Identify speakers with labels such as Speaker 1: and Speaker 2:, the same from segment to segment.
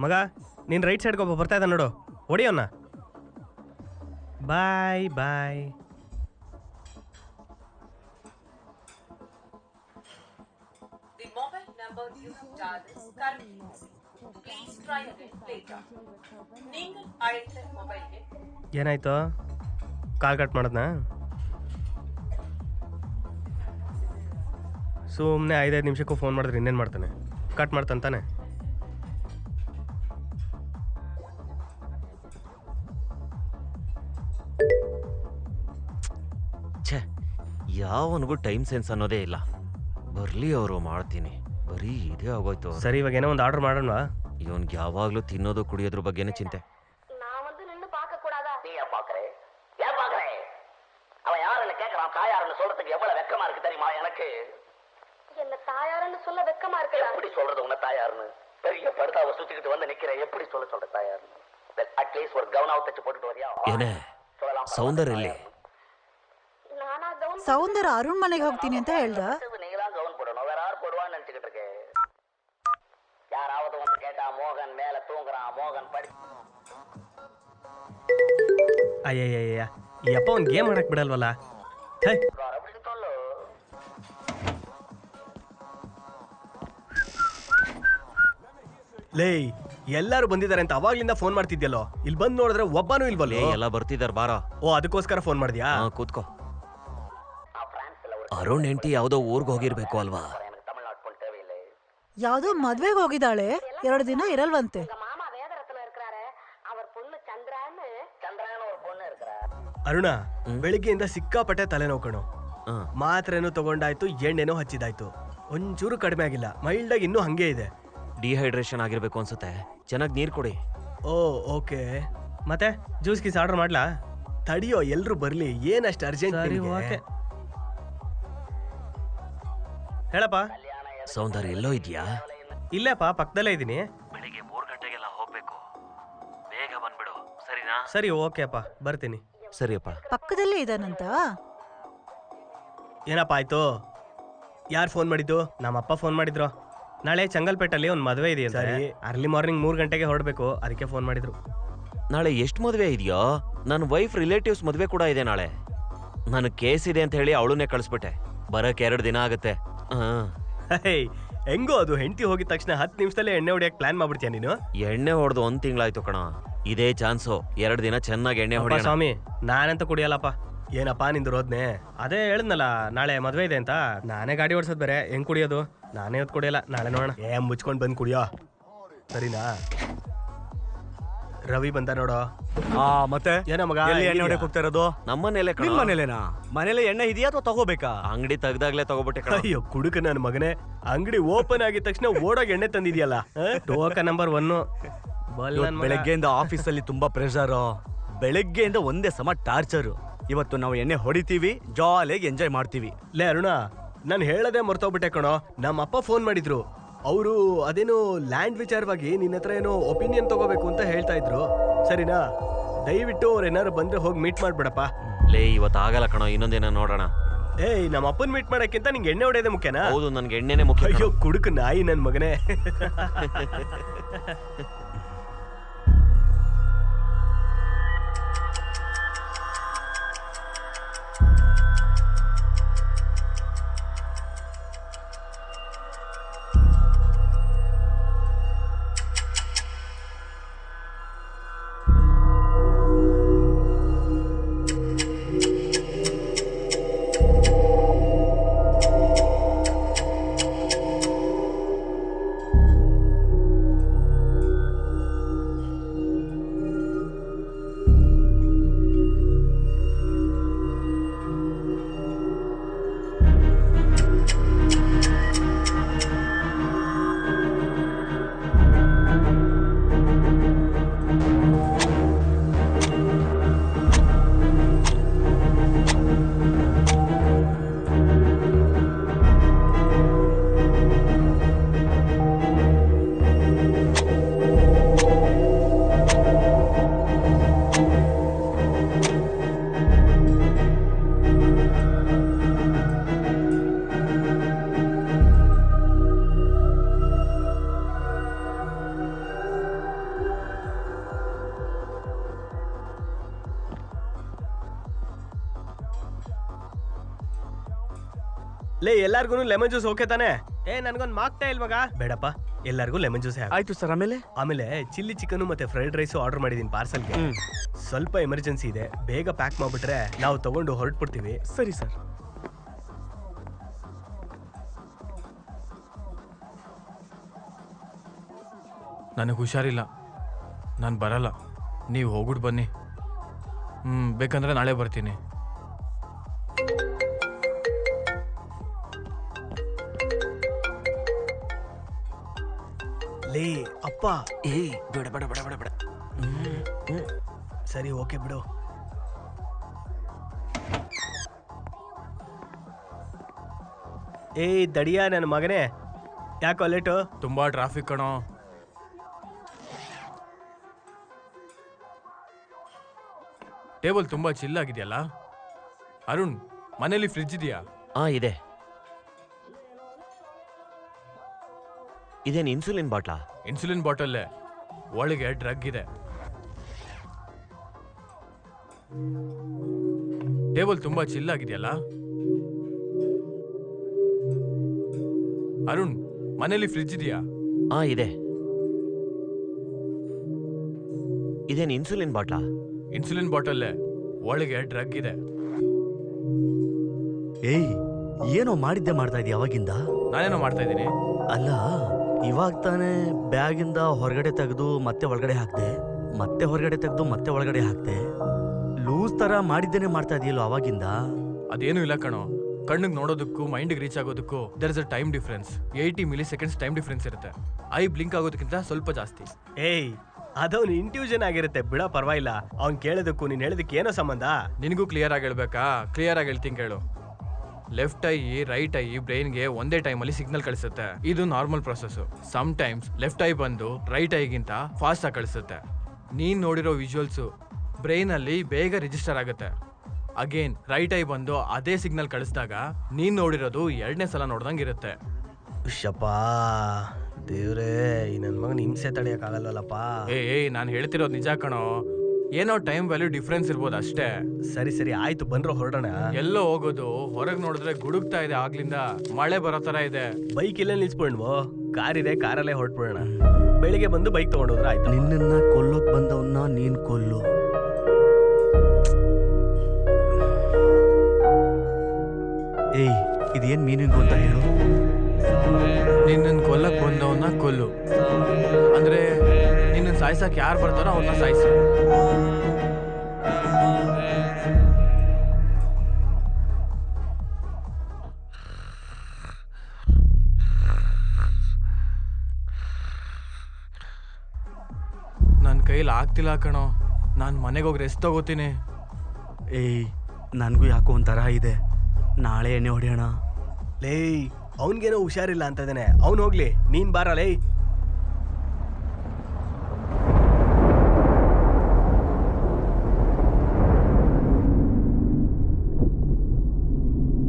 Speaker 1: ಮಗ ನೀನು ರೈಟ್ ಸೈಡ್ಗೆ ಒಬ್ಬ ಬರ್ತಾ ಇದ್ದ ನೋಡು, ಹೊಡಿಯೋಣ. Bye bye. ಏನಾಯ್ತು? ಕಾಲ್ ಕಟ್ ಮಾಡೋದ್ನಾ? ಸುಮ್ಮನೆ 5-5 ನಿಮಿಷಕ್ಕೂ ಫೋನ್ ಮಾಡಿದ್ರೆ ಇನ್ನೇನು ಮಾಡ್ತಾನೆ? ಕಟ್ ಮಾಡ್ತಾನೆ.
Speaker 2: ಛೇ, ಯಾವನಿಗೂ ಟೈಮ್ ಸೆನ್ಸ್ ಅನ್ನೋದೇ ಇಲ್ಲ. ಬರ್ಲಿ ಅವರು, ಮಾಡ್ತೀನಿ. ಬರೀ ಇದೇ ಆಗೋಯ್ತು.
Speaker 1: ಸರಿ, ಇವಾಗ ಏನೋ ಒಂದು ಆರ್ಡರ್ ಮಾಡೋಣವಾ?
Speaker 2: ಇವನ್ಗೆ ಯಾವಾಗ್ಲೂ ತಿನ್ನೋದು ಕುಡಿಯೋದ್ರ ಬಗ್ಗೆನೇ ಚಿಂತೆ.
Speaker 3: அவன் யாருன்னு கேட்கறான். தாயாருன்னு சொல்றதுக்கு எவ்வளவு வெக்கமா இருக்கு தெரியுமா எனக்கு?
Speaker 4: என்ன தாயாருன்னு சொல்ல வெக்கமா இருக்கு?
Speaker 3: எப்படி சொல்றது உன்ன தாயாருன்னு? பெரிய படுதாவை சுத்திக்கிட்டு வந்து நிக்கிறேன், எப்படி சொல்ற தாயாருன்னு? அட்லீஸ்ட் ஒரு கவுனாவை தச்சு போட்டுட்டு வரியா?
Speaker 2: ಏನೇ ಸೌಂದರ್ಯ ಇಲ್ಲಿ?
Speaker 5: ಸೌಂದರ್ಯ ಅರುಣ್ ಮನೆಗೆ ಹೋಗ್ತೀನಿ ಅಂತ ಹೇಳ್ದ.
Speaker 3: நீங்கதான் கவுன் போடணும், வேற யார் போடுவான்னு நினைச்சுக்கிட்டு இருக்கேன். யாராவது வந்து கேட்டா மோகன் மேல தூங்குறான், மோகன் படி.
Speaker 1: ಅಯ್ಯಯ್ಯಯ್ಯ, ಈ ಅಪ್ಪ ಒಂದು ಗೇಮ್ ಆಡಕ್ಕೆ ಬಿಡಲ್ವಲ್ಲ.
Speaker 3: அப்படின்னு சொல்லு.
Speaker 1: ಲೇ, ಎಲ್ಲರೂ ಬಂದಿದ್ದಾರೆ ಅಂತ ಅವಾಗ್ಲಿಂದ ಫೋನ್ ಮಾಡ್ತಿದ್ಯಲ್ಲೋ, ಇಲ್ಲಿ ಬಂದು ನೋಡಿದ್ರೆ ಒಬ್ಬನೂ ಇಲ್ವಲ್ಲೋ.
Speaker 2: ಎಲ್ಲ ಬರ್ತಿದಾರ ಬಾರ.
Speaker 1: ಓ, ಅದಕ್ಕೋಸ್ಕರ ಫೋನ್ ಮಾಡಿದ್ಯಾ?
Speaker 2: ಕೂತ್ಕೋ. ಅರುಣ್ ಹೆಂಡತಿ ಯಾವ್ದೋ ಊರ್ಗ್ ಹೋಗಿರ್ಬೇಕು ಅಲ್ವಾ?
Speaker 3: எனக்கு தமிழ்நாடு பொண்ணு தேவையில்லை.
Speaker 5: ಯಾವ್ದೋ ಮದ್ವೆಗೆ ಹೋಗಿದ್ದಾಳೆ, 2 ದಿನ ಇರಲ್ವಂತೆ.
Speaker 4: மாமா வேதரத்னம் இருக்கிறாரு, அவர் பொண்ணு சந்திரான்னு.
Speaker 3: சந்திரான்னு ஒரு பொண்ணு இருக்கிறா.
Speaker 1: ಅರುಣ, ಬೆಳಿಗ್ಗೆಯಿಂದ ಸಿಕ್ಕಾಪಟ್ಟೆ ತಲೆನೋವು ಕಣೋ. ಮಾತ್ರೆನೂ ತಗೊಂಡಾಯ್ತು, ಎಣ್ಣೆನೂ ಹಚ್ಚಿದಾಯ್ತು, ಒಂಚೂರು ಕಡಿಮೆ ಆಗಿಲ್ಲ. ಮೈಲ್ಡ್ ಆಗಿ ಇನ್ನೂ ಹಂಗೆ ಇದೆ.
Speaker 2: ಡಿಹೈಡ್ರೇಷನ್ ಆಗಿರ್ಬೇಕು ಅನ್ಸುತ್ತೆ. ಚೆನ್ನಾಗಿ ನೀರ್ ಕೊಡಿ.
Speaker 1: ಓ ಓಕೆ. ಮತ್ತೆ ಜ್ಯೂಸ್ ಗೀಸ್ ಆರ್ಡರ್ ಮಾಡ್ಲಾ? ತಡಿಯೋ, ಎಲ್ರು ಬರ್ಲಿ, ಏನಷ್ಟು ಅರ್ಜೆಂಟ್? ಓಕೆ, ಹೇಳಪ್ಪ.
Speaker 2: ಸೌಂದರ್ಯ ಎಲ್ಲೋ ಇದೆಯಾ?
Speaker 1: ಇಲ್ಲೇಪ್ಪ, ಪಕ್ಕದಲ್ಲೇ ಇದ್ದೀನಿ.
Speaker 2: ಬೆಳಿಗ್ಗೆ 3 ಗಂಟೆಗೆಲ್ಲ ಹೋಗ್ಬೇಕು, ಬೇಗ ಬಂದ್ಬಿಡು, ಸರಿನಾ?
Speaker 1: ಸರಿ, ಓಕೆ ಅಪ್ಪ, ಬರ್ತೀನಿ.
Speaker 2: ಸರಿಯಪ್ಪ.
Speaker 5: ಪಕ್ಕದಲ್ಲೇ ಇದಾನಂತ?
Speaker 1: ಏನಪ್ಪ ಆಯ್ತು? ಯಾರು ಫೋನ್ ಮಾಡಿದ್ದು? ನಮ್ಮಪ್ಪ ಫೋನ್ ಮಾಡಿದ್ರು. ನಾಳೆ ಚಂಗಲ್ಪೇಟಲ್ಲಿ ಒಂದು ಮದುವೆ ಇದೆ. ಸರಿ, ಅರ್ಲಿ ಮಾರ್ನಿಂಗ್ 3 ಗಂಟೆಗೆ ಹೊರಡ್ಬೇಕು, ಅದಕ್ಕೆ ಫೋನ್ ಮಾಡಿದ್ರು.
Speaker 2: ನಾಳೆ ಎಷ್ಟು ಮದುವೆ ಇದೆಯೋ? ನನ್ನ ವೈಫ್ ರಿಲೇಟಿವ್ಸ್ ಮದುವೆ ಕೂಡ ಇದೆ ನಾಳೆ. ನನಗೆ ಕೇಸ್ ಇದೆ ಅಂತ ಹೇಳಿ ಅವಳನ್ನೇ ಕಳಿಸ್ಬಿಟ್ಟೆ. ಬರಕ್ಕೆ 2 ದಿನ ಆಗುತ್ತೆ.
Speaker 1: ಹೆಂಗೋ ಅದು, ಹೆಂಡತಿ ಹೋಗಿದ ತಕ್ಷಣ 10 ನಿಮಿಷದಲ್ಲೇ ಎಣ್ಣೆ ಹೊಡಿಯಕ್ಕೆ ಪ್ಲಾನ್ ಮಾಡ್ಬಿಡ್ತೀಯ ನೀನು?
Speaker 2: ಎಣ್ಣೆ ಹೊಡೆದು 1 ತಿಂಗಳಾಯ್ತು ಕಣ. ಇದೇ ಚಾನ್ಸು, 2 ದಿನ ಚೆನ್ನಾಗಿ ಎಣ್ಣೆ ಹೊಡೆಯೋಣ.
Speaker 1: ಸ್ವಾಮಿ, ನಾನಂತ ಕುಡಿಯಲ್ಲಪ್ಪ. ಏನಪ್ಪ ನಿಂದು ರೋದ್ನೆ? ಅದೇ ಹೇಳಿದ್ನಲ್ಲ, ನಾಳೆ ಮದುವೆ ಇದೆ ಅಂತ. ನಾನೇ ಗಾಡಿ ಓಡಿಸೋದು ಬೇರೆ, ಹೆಂಗ್ ಕುಡಿಯೋದು? ನಾನೇ ಹೊತ್ತು ಕುಡಿಯಲ್ಲ, ನಾಳೆ ನೋಡೋಣ. ಮುಚ್ಕೊಂಡು ಬಂದು ಕುಡಿಯೋ, ಸರಿನಾ? ರವಿ ಬಂದ ನೋಡೋ.
Speaker 6: ಮತ್ತೆ
Speaker 1: ಏನ ಮಗ,
Speaker 6: ಎಣ್ಣೆ ಹೊಡೆಯಕ್ಕೆ ಹೋಗ್ತಾ ಇರೋದು?
Speaker 2: ನಮ್ಮನೇಲೆ ಕಣ.
Speaker 6: ನಿಮ್ಮ ಮನೇಲೇನಾ? ಮನೇಲೆ ಎಣ್ಣೆ ಇದೆಯಾ ಅಥವಾ ತಗೋಬೇಕಾ?
Speaker 2: ಅಂಗಡಿ ತೆಗ್ದಾಗ್ಲೇ ತಗೋಬಿಟ್ಟೆ ಕಣ.
Speaker 1: ಅಯ್ಯೋ ಕುಡುಕ ನನ್ನ ಮಗನೇ, ಅಂಗಡಿ ಓಪನ್ ಆಗಿದ ತಕ್ಷಣ ಓಡೋಗಿ ಎಣ್ಣೆ ತಂದಿದ್ಯಲ್ಲ. Token number 1.
Speaker 6: ಬೆಳಗ್ಗೆಯಿಂದ ಆಫೀಸಲ್ಲಿ ತುಂಬಾ ಪ್ರೆಷರ್, ಬೆಳಗ್ಗೆಯಿಂದ ಒಂದೇ ಸಮ ಟಾರ್ಚರ್. ಇವತ್ತು ನಾವು ಎಣ್ಣೆ ಹೊಡಿತೀವಿ, ಜಾಲಿಯಾಗಿ ಎಂಜಾಯ್ ಮಾಡ್ತೀವಿ.
Speaker 1: ಲೇ ಅರುಣ, ನಾನು ಹೇಳದೆ ಮರ್ತೋಗ್ಬಿಟ್ಟೆ ಕಣೋ. ನಮ್ಮ ಅಪ್ಪ ಫೋನ್ ಮಾಡಿದ್ರು. ಅವರು ಅದೇನೋ ಲ್ಯಾಂಡ್ ವಿಚಾರವಾಗಿ ನಿನ್ನ ಹತ್ರ ಏನೋ ಒಪಿನಿಯನ್ ತಗೋಬೇಕು ಅಂತ ಹೇಳ್ತಾ ಇದ್ರು, ಸರಿನಾ? ದಯವಿಟ್ಟು ಅವ್ರು ಏನಾರು ಬಂದ್ರೆ ಹೋಗಿ ಮೀಟ್ ಮಾಡ್ಬಿಡಪ್ಪ.
Speaker 2: ಲೇ, ಇವತ್ತು ಆಗಲ್ಲ ಕಣೋ, ಇನ್ನೊಂದಿನ ನೋಡೋಣ.
Speaker 1: ಏಯ್, ನಮ್ಮ ಅಪ್ಪನ್ ಮೀಟ್ ಮಾಡಕ್ಕಿಂತ ನಿಂಗೆ ಎಣ್ಣೆ ಹೊಡೆಯೋದೇ ಮುಖ್ಯನಾ?
Speaker 2: ಹೌದು, ನನ್ಗೆ ಎಣ್ಣೆನೇ ಮುಖ್ಯ.
Speaker 1: ಅಯ್ಯೋ ಕುಡುಕ ನಾಯಿ ನನ್ ಮಗನೇ. ಲೇ ಎಲ್ಲಾರ್ಗು ಲೆಮನ್ ಜ್ಯೂಸ್ ಓಕೆ ತಾನೆ? ನನ್ಗೊಂದ್ ಮಾಕ್ಟೈಲ್ ಇಲ್ ಮಗ. ಬೇಡಪ್ಪ, ಎಲ್ಲಾರ್ಗು ಲೆಮನ್ ಜ್ಯೂಸ್.
Speaker 6: ಆಯ್ತು ಸರ್.
Speaker 1: ಆಮೇಲೆ ಚಿಲ್ಲಿ ಚಿಕನ್ ಮತ್ತೆ ಫ್ರೈಡ್ ರೈಸ್ ಆರ್ಡರ್ ಮಾಡಿದೀನಿ ಪಾರ್ಸಲ್ಗೆ. ಸ್ವಲ್ಪ ಎಮರ್ಜೆನ್ಸಿ ಇದೆ, ಬೇಗ ಪ್ಯಾಕ್ ಮಾಡ್ಬಿಟ್ರೆ ನಾವು ತಗೊಂಡು ಹೊರಟ್ಬಿಡ್ತೀವಿ.
Speaker 6: ಸರಿ ಸರ್.
Speaker 7: ನನಗೆ ಹುಷಾರಿಲ್ಲ, ನಾನು ಬರಲ್ಲ. ನೀವು ಹೋಗ್ಬಿಟ್ಟು ಬನ್ನಿ. ಬೇಕಂದ್ರೆ ನಾಳೆ ಬರ್ತೀನಿ.
Speaker 1: ಲೇ ಅಪ್ಪ.
Speaker 2: ಬೇಡ ಬೇಡ ಬೇಡ ಬೇಡ ಬೇಡ.
Speaker 1: ಸರಿ ಓಕೆ ಬಿಡು. ದಡಿಯಾ ನನ್ನ ಮಗನೇ, ಯಾಕೋ ಲೇಟು?
Speaker 7: ತುಂಬಾ ಟ್ರಾಫಿಕ್ ಕಣೋ. ಟೇಬಲ್ ತುಂಬಾ ಚಿಲ್ ಆಗಿದೆಯಲ್ಲ. ಅರುಣ್, ಮನೇಲಿ ಫ್ರಿಡ್ಜ್ ಇದೆಯಾ?
Speaker 2: ಇದೆ. ಇದೇನು ಇನ್ಸುಲಿನ್ ಬಾಟ್ಲಾ?
Speaker 7: ಇನ್ಸುಲಿನ್ ಬಾಟಲ್ಲೇ, ಒಳಗೆ ಡ್ರಗ್ ಇದೆ. ಟೇಬಲ್ ತುಂಬಾ ಚಿಲ್ ಆಗಿದೆಯಲ್ಲ. ಅರುಣ್, ಮನೇಲಿ ಫ್ರಿಡ್ಜ್ ಇದೆಯಾ?
Speaker 2: ಇದೆ. ಇದೇನು ಇನ್ಸುಲಿನ್ ಬಾಟ್ಲಾ?
Speaker 7: ಇನ್ಸುಲಿನ್ ಬಾಟಲ್ಲೇ, ಒಳಗೆ ಡ್ರಗ್ ಇದೆ.
Speaker 6: ಏನೋ ಮಾಡಿದ್ದೆ ಮಾಡ್ತಾ ಇದೀಯ ಅವಾಗಿಂದ?
Speaker 7: ನಾನೇನೋ ಮಾಡ್ತಾ ಇದ್ದೀನಿ.
Speaker 6: ಅಲ್ಲ, ಇವಾಗ ತಾನೇ ಬ್ಯಾಗಿಂದ ಹೊರಗಡೆ ತೆಗೆದು ಮತ್ತೆ ಒಳಗಡೆ ಹಾಕ್ದೆ, ಮತ್ತೆ ಹೊರಗಡೆ ತೆಗೆದು ಮತ್ತೆ ಒಳಗಡೆ ಹಾಕ್ದೆ. ಲೂಸ್ ತರ ಮಾಡಿದ್ದೇನೆ ಮಾಡ್ತಾ ಇದೆಯಲ್ಲ ಅವಾಗಿಂದ?
Speaker 7: ಅದೇನು ಇಲ್ಲ ಕಣೋ. ಕಣ್ಣಿಗೆ ನೋಡೋದಕ್ಕೂ ಮೈಂಡಿಗೆ ರೀಚ್ ಆಗೋದಕ್ಕೂ there is a time difference. 80 milliseconds time difference ಇರುತ್ತೆ. ಐ ಬ್ಲಿಂಕ್ ಆಗೋದಕ್ಕಿಂತ ಸ್ವಲ್ಪ ಜಾಸ್ತಿ.
Speaker 1: ಅದವ್ನು ಇಂಟ್ಯೂಷನ್ ಆಗಿರುತ್ತೆ ಬಿಡ, ಪರವಾಗಿಲ್ಲ. ಅವ್ನ್ ಕೇಳೋದಕ್ಕೂ ನೀನ್ ಹೇಳೋದಕ್ಕೆ ಏನೋ ಸಂಬಂಧ?
Speaker 7: ನಿನಗೂ ಕ್ಲಿಯರ್ ಆಗಿ ಹೇಳ್ಬೇಕಾ? ಕ್ಲಿಯರ್ ಆಗಿ ಹೇಳ್ತೀನಿ ಕೇಳು. ಲೆಫ್ಟ್ ಐ ರೈಟ್ ಐ ಬ್ರೈನ್ಗೆ ಒಂದೇ ಟೈಮಲ್ಲಿ ಸಿಗ್ನಲ್ ಕಳಿಸುತ್ತೆ. ಇದು normal process. Some times left eye ಬಂದು ರೈಟ್ ಐಗಿಂತ ಫಾಸ್ಟ್ ಆಗಿ ಕಳಿಸುತ್ತೆ. ನೀನ್ ನೋಡಿರೋ ವಿಜುವಲ್ಸು ಬ್ರೈನ್ ಅಲ್ಲಿ ಬೇಗ ರಿಜಿಸ್ಟರ್ ಆಗುತ್ತೆ. ಅಗೇನ್ ರೈಟ್ ಐ ಬಂದು ಅದೇ ಸಿಗ್ನಲ್ ಕಳಿಸಿದಾಗ ನೀನ್ ನೋಡಿರೋದು 2ನೇ ಸಲ ನೋಡ್ದಂಗೆ ಇರುತ್ತೆ.
Speaker 1: ಶಪಾ ದೇವ್ರೇ, ಈ ನನ್ ಮಗನ ಹಿಂಸೆ ತಡೆಯಕ್ಕಾಗಲ್ಲಪ್ಪ.
Speaker 7: ನಾನು ಹೇಳ್ತಿರೋದು ನಿಜ ಕಣೋ. ಏನೋ ಟೈಮ್ ವ್ಯಾಲ್ಯೂ ಡಿಫ್ರೆನ್ಸ್ ಇರ್ಬೋದು ಅಷ್ಟೇ.
Speaker 1: ಸರಿ ಸರಿ ಆಯ್ತು, ಬಂದ್ರು ಹೊರಡೋಣ.
Speaker 7: ಎಲ್ಲೋ ಹೋಗೋದು? ಹೊರಗೆ ನೋಡಿದ್ರೆ ಗುಡುಗ್ತಾ ಇದೆ, ಆಗ್ಲಿಂದ ಮಳೆ ಬರೋ ತರ ಇದೆ.
Speaker 1: ಬೈಕ್ ಇಲ್ಲೇ ನಿಲ್ಸ್ಬಿಡ್ವೋ? ಕಾರ್ ಇದೆ, ಕಾರಲ್ಲೇ ಹೊರಟ್ಬಿಡೋಣ. ಬೆಳಿಗ್ಗೆ ಬಂದು ಬೈಕ್ ತಗೊಂಡೋದ್ರೆ ಆಯ್ತು.
Speaker 6: ನಿನ್ನನ್ನ ಕೊಲ್ಲೋಕ್ ಬಂದವನ್ನ ನೀನ್ ಕೊಲ್ಲು. ಇದೇನ್ ಮೀನಿಂಗು ಅಂತ ಹೇಳು.
Speaker 7: ನಿನ್ನನ್ನು ಕೊಲ್ಲಕ್ ಬಂದವನ್ನ ಕೊಲ್ಲು ಅಂದ್ರೆ ನಿನ್ನ ಸಾಯ್ಸಕ್ ಯಾರು ಬರ್ತಾರೋ ಅವನ್ನ ಸಾಯಿಸು. ನನ್ನ ಕೈಲಿ ಆಗ್ತಿಲ್ಲ ಕಣೋ. ನಾನು ಮನೆಗೆ ಹೋಗಿ ರೆಸ್ಟ್ ತಗೋತೀನಿ.
Speaker 6: ನನಗೂ ಯಾಕೋ ಒಂಥರ ಇದೆ. ನಾಳೆ ಎಣ್ಣೆ ಹೊಡೆಯೋಣ.
Speaker 1: ಅವನ್ಗೇನೋ ಹುಷಾರಿಲ್ಲ ಅಂತದೇನೆ, ಅವ್ನು ಹೋಗ್ಲಿ, ನೀನ್ ಬಾರ.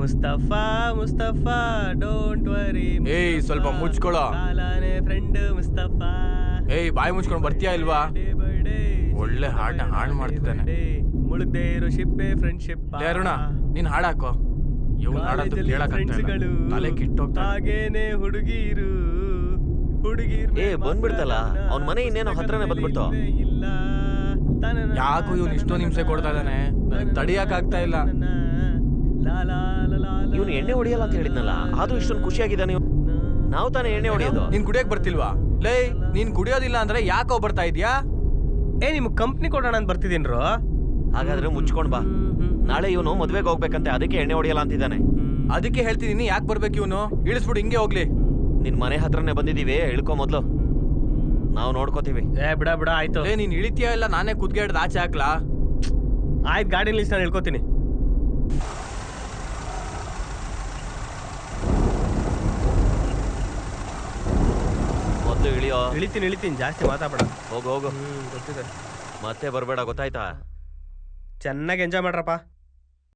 Speaker 1: Mustafa Mustafa don't worry.
Speaker 7: ಸ್ವಲ್ಪ ಮುಚ್ಕೊಳ್ಳೋ.
Speaker 1: ಫ್ರೆಂಡ್ ಮುಸ್ತಫಾ.
Speaker 7: ಬಾಯಿ ಮುಚ್ಕೊಂಡು ಬರ್ತೀಯಾ ಇಲ್ವಾ? ಒಳ್ಳೆ ಹಾಡನ್ನ ಹಾಳು ಮಾಡ್ತಿದ್ದಾನೆ.
Speaker 1: ಮುಳುಗದೆ ಇರೋ ಶಿಪ್ಪೆ ಫ್ರೆಂಡ್ಶಿಪ್.
Speaker 7: ಅರುಣ, ನೀನ್ ಹಾಡಾಕೋ. ಇವ್ನು ಹಾಡಂತೂ ಕೇಳಕ್ಕಾಗ್ತಿಲ್ಲ, ತಲೆ ಕಿಟ್ಟೋಗ್ತಾನೆ.
Speaker 1: ಹಾಗೇನೆ ಹುಡುಗಿರು
Speaker 2: ಬಂದ್ಬಿಡ್ತಲ್ಲ ಅವ್ನ ಮನೆ, ಇನ್ನೇನೋ ಹತ್ರನೇ ಬಂದ್ಬಿಡ್ತು.
Speaker 7: ಯಾಕೋ ಇವ್ನು ಇಷ್ಟೊಂದು ಹಿಂಸೆ ಕೊಡ್ತಾ ಇದ್ದಾನೆ, ನನಗೆ ತಡಿಯಕ್ ಆಗ್ತಾ ಇಲ್ಲ.
Speaker 2: ಇವನು ಎಣ್ಣೆ ಹೊಡಿಯಲ್ಲ ಅಂತ ಹೇಳಿದ್ನಲ್ಲ, ಅದು ಇಷ್ಟೊಂದು ಖುಷಿಯಾಗಿದ್ದಾನೆ. ನಾವು ತಾನೇ ಎಣ್ಣೆ ಹೊಡಿಯೋದು.
Speaker 7: ನೀನ್ ಕುಡಿಯಕ್ ಬರ್ತಿಲ್ವಾ? ನೀನ್ ಕುಡಿಯೋದಿಲ್ಲ ಅಂದ್ರೆ ಯಾಕೋ ಬರ್ತಾ ಇದ್ಯಾ?
Speaker 1: ನಿಮ್ ಕಂಪ್ನಿ ಕೊಡೋಣ ಅಂತ ಬರ್ತಿದ್ದೀನ್ರು.
Speaker 2: ಹಾಗಾದ್ರೆ ಮುಚ್ಕೊಂಡ್ ಬಾ. ನಾಳೆ ಇವನು ಮದ್ವೆಗೆ ಹೋಗ್ಬೇಕಂತೆ, ಅದಕ್ಕೆ ಎಣ್ಣೆ ಹೊಡಿಯಲ್ಲ ಅಂತಿದ್ದಾನೆ.
Speaker 7: ಅದಕ್ಕೆ ಹೇಳ್ತಿದೀನಿ, ಯಾಕೆ ಬರ್ಬೇಕು ಇವನು? ಇಳಿಸ್ಬಿಡು, ಹಿಂಗೆ ಹೋಗ್ಲಿ.
Speaker 2: ನಿನ್ ಮನೆ ಹತ್ರನೇ ಬಂದಿದೀವಿ, ಇಳ್ಕೊ ಮೊದ್ಲು, ನಾವು ನೋಡ್ಕೋತೀವಿ.
Speaker 1: ಬಿಡ ಬಿಡ ಆಯ್ತು.
Speaker 7: ನೀನ್ ಇಳಿತೀಯ ಇಲ್ಲ ನಾನೇ ಕುದ್ಗೆ ಹಿಡ್ದು ಆಚೆ ಹಾಕ್ಲಾ?
Speaker 1: ಆಯ್ತು, ಗಾಡಿ ನಿಲ್ಸಿ, ನಾನು ಇಳ್ಕೋತೀನಿ.
Speaker 2: ಮೊದ್ಲು ಇಳಿಯೋ.
Speaker 1: ಇಳಿತೀನಿ, ಜಾಸ್ತಿ ಮಾತಾಡ.
Speaker 2: ಹೋಗು ಹೋಗು.
Speaker 1: ಗೊತ್ತಿದೆ.
Speaker 2: ಮತ್ತೆ ಬರ್ಬೇಡ, ಗೊತ್ತಾಯ್ತಾ?
Speaker 1: ಚೆನ್ನಾಗಿ ಎಂಜಾಯ್ ಮಾಡ್ರಪ್ಪ.